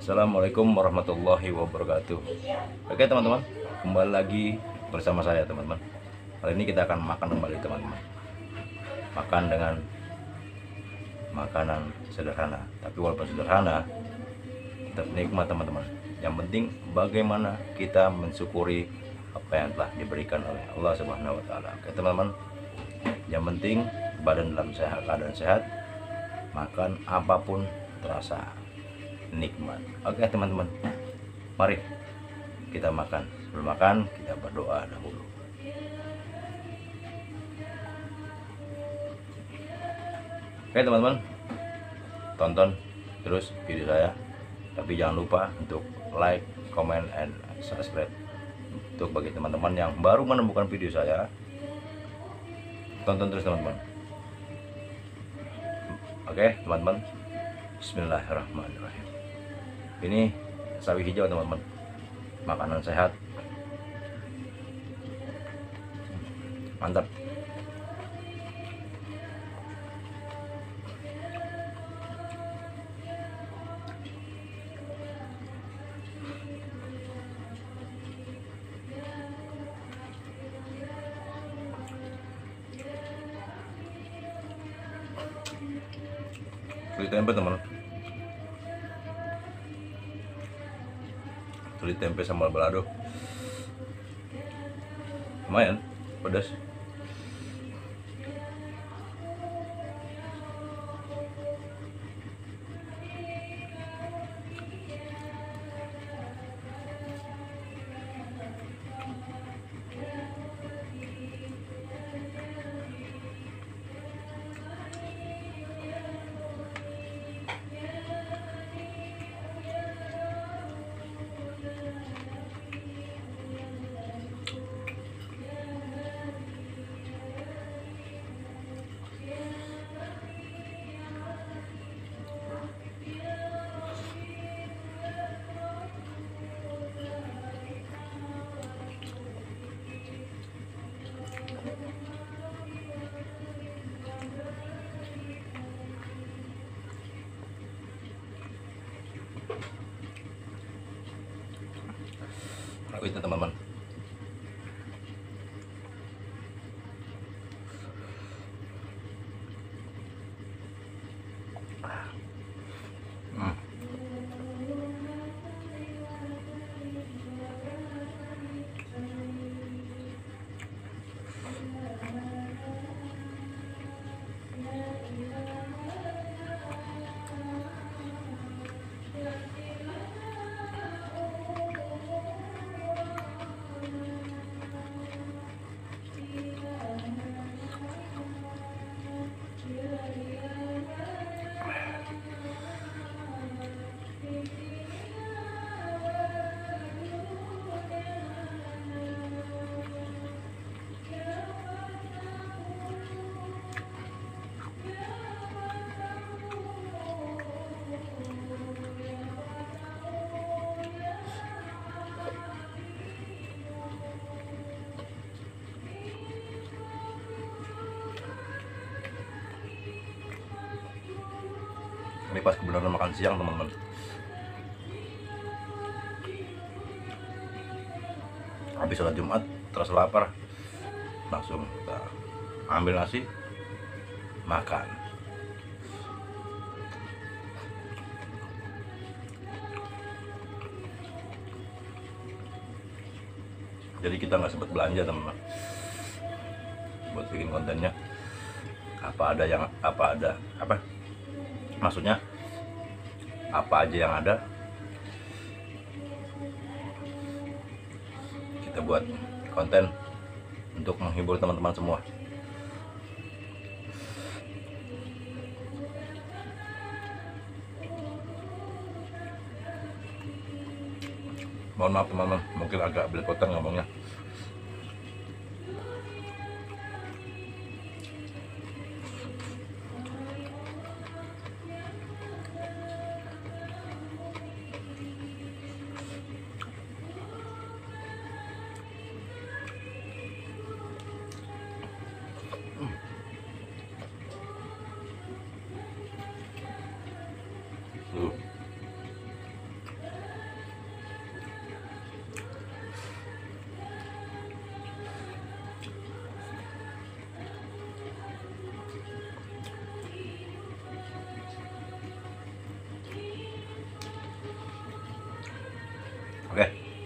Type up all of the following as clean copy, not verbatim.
Assalamualaikum warahmatullahi wabarakatuh. Oke teman-teman, kembali lagi bersama saya teman-teman. Kali ini kita akan makan kembali teman-teman. Makan dengan makanan sederhana, tapi walaupun sederhana tetap nikmat teman-teman. Yang penting bagaimana kita mensyukuri apa yang telah diberikan oleh Allah Subhanahu wa taala. Oke teman-teman, yang penting badan dalam keadaan sehat, makan apapun terasa nikmat. Oke teman-teman, mari kita makan. Sebelum makan kita berdoa dahulu. Oke teman-teman, tonton terus video saya, tapi jangan lupa untuk like, comment, and subscribe. Untuk bagi teman-teman yang baru menemukan video saya, tonton terus teman-teman. Oke teman-teman, bismillahirrahmanirrahim. Ini sawi hijau teman-teman, makanan sehat, mantap. Kulit tempe teman, kulit tempe sambal balado, lumayan pedas. Aku itu teman-teman. Ini pas kebenaran makan siang teman-teman. Habis sholat Jumat terasa lapar, langsung kita ambil nasi, makan. Jadi kita nggak sempat belanja teman-teman, buat bikin kontennya. Maksudnya apa aja yang ada kita buat konten untuk menghibur teman-teman semua. Mohon maaf teman-teman, mungkin agak belepotan ngomongnya.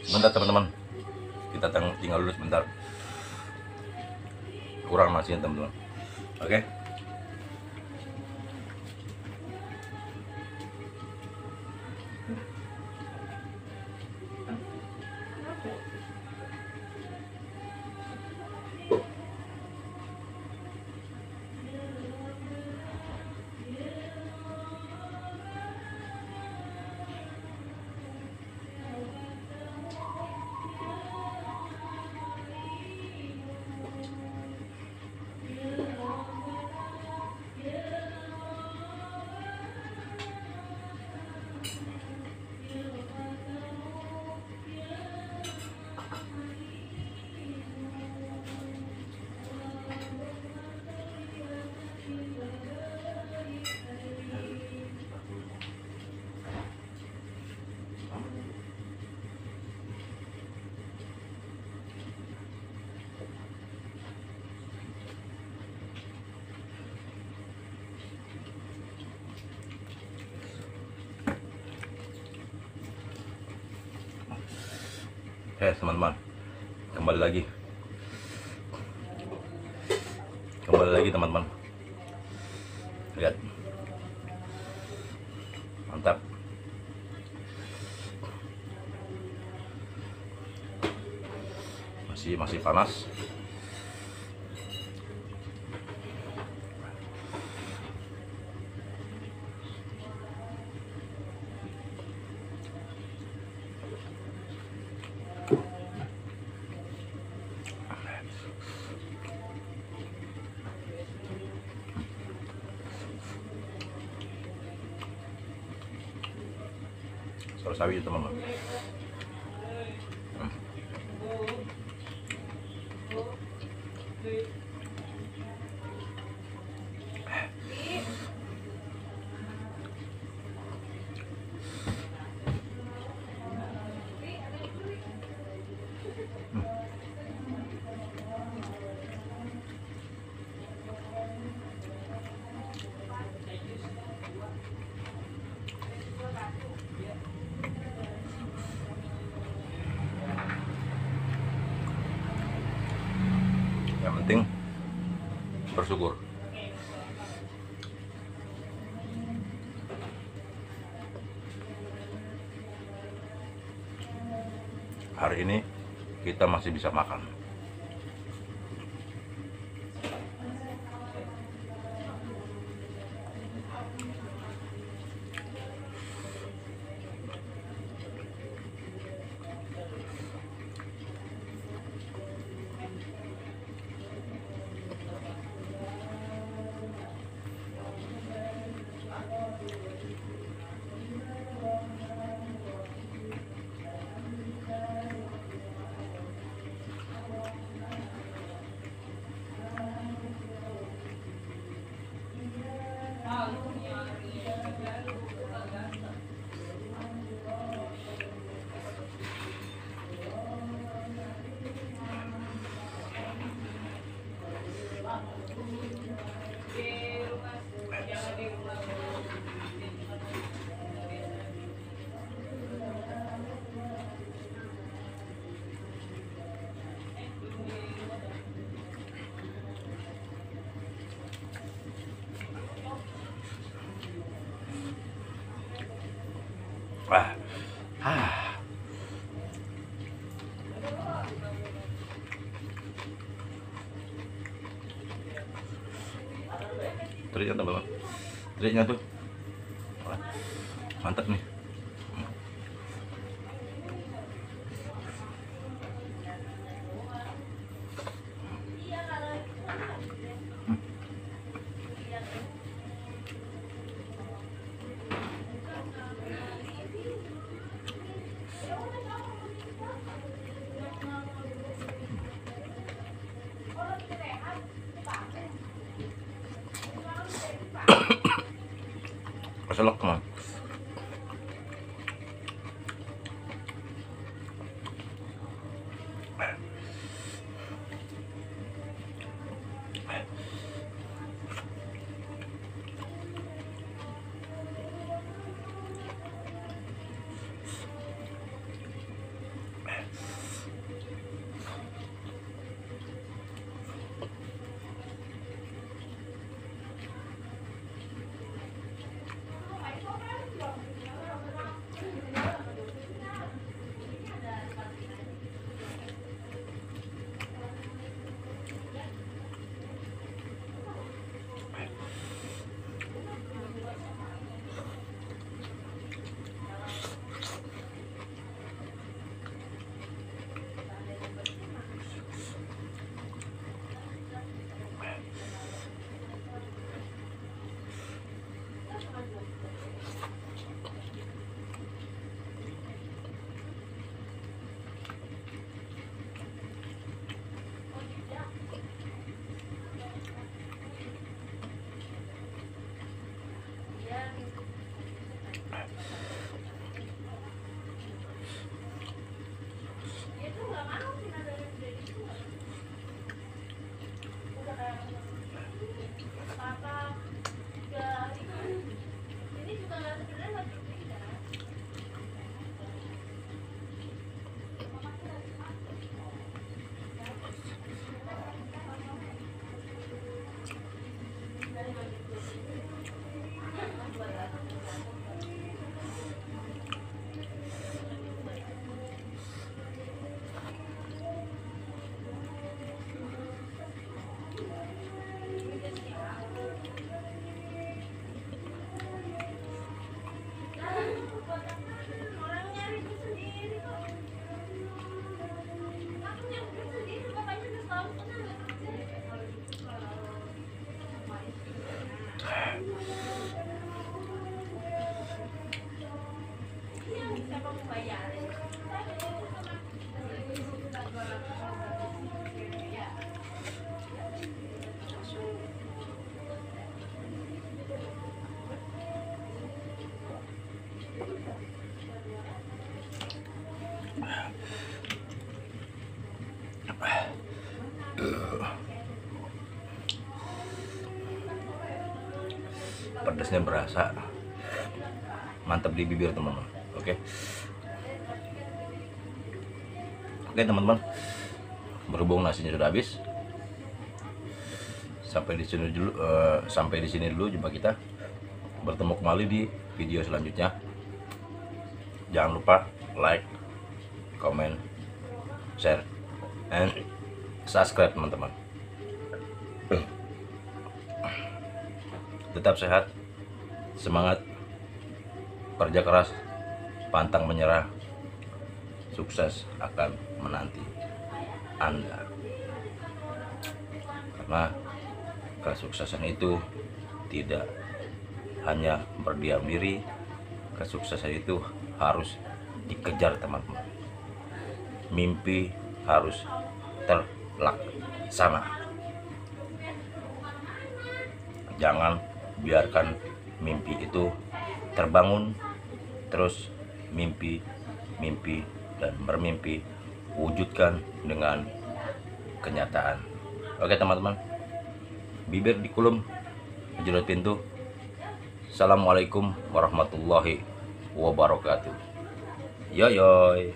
Sebentar teman-teman, kita tinggal dulu sebentar. Kurang nasinya teman-teman. Oke. Teman-teman, kembali lagi teman-teman. Lihat, mantap. Masih panas. Saus sawi teman-teman. Yang penting bersyukur. Hari ini kita masih bisa makan. Teriknya teman-teman, teriknya tuh mantap nih. Keselak teman. Pedasnya berasa mantap di bibir teman-teman. Oke teman-teman, berhubung nasinya sudah habis, sampai di sini dulu jumpa kita. Bertemu kembali di video selanjutnya. Jangan lupa like, comment, share, and subscribe teman-teman. Tetap sehat, semangat, kerja keras, pantang menyerah. Sukses akan menanti Anda. Karena kesuksesan itu tidak hanya berdiam diri, kesuksesan itu harus dikejar teman-teman. Mimpi harus terlaksana. Jangan biarkan mimpi itu terbangun terus, mimpi dan bermimpi wujudkan dengan kenyataan. Oke teman-teman, bibir dikulum, jerat pintu. Assalamualaikum warahmatullahi wabarakatuh. Yoyoy.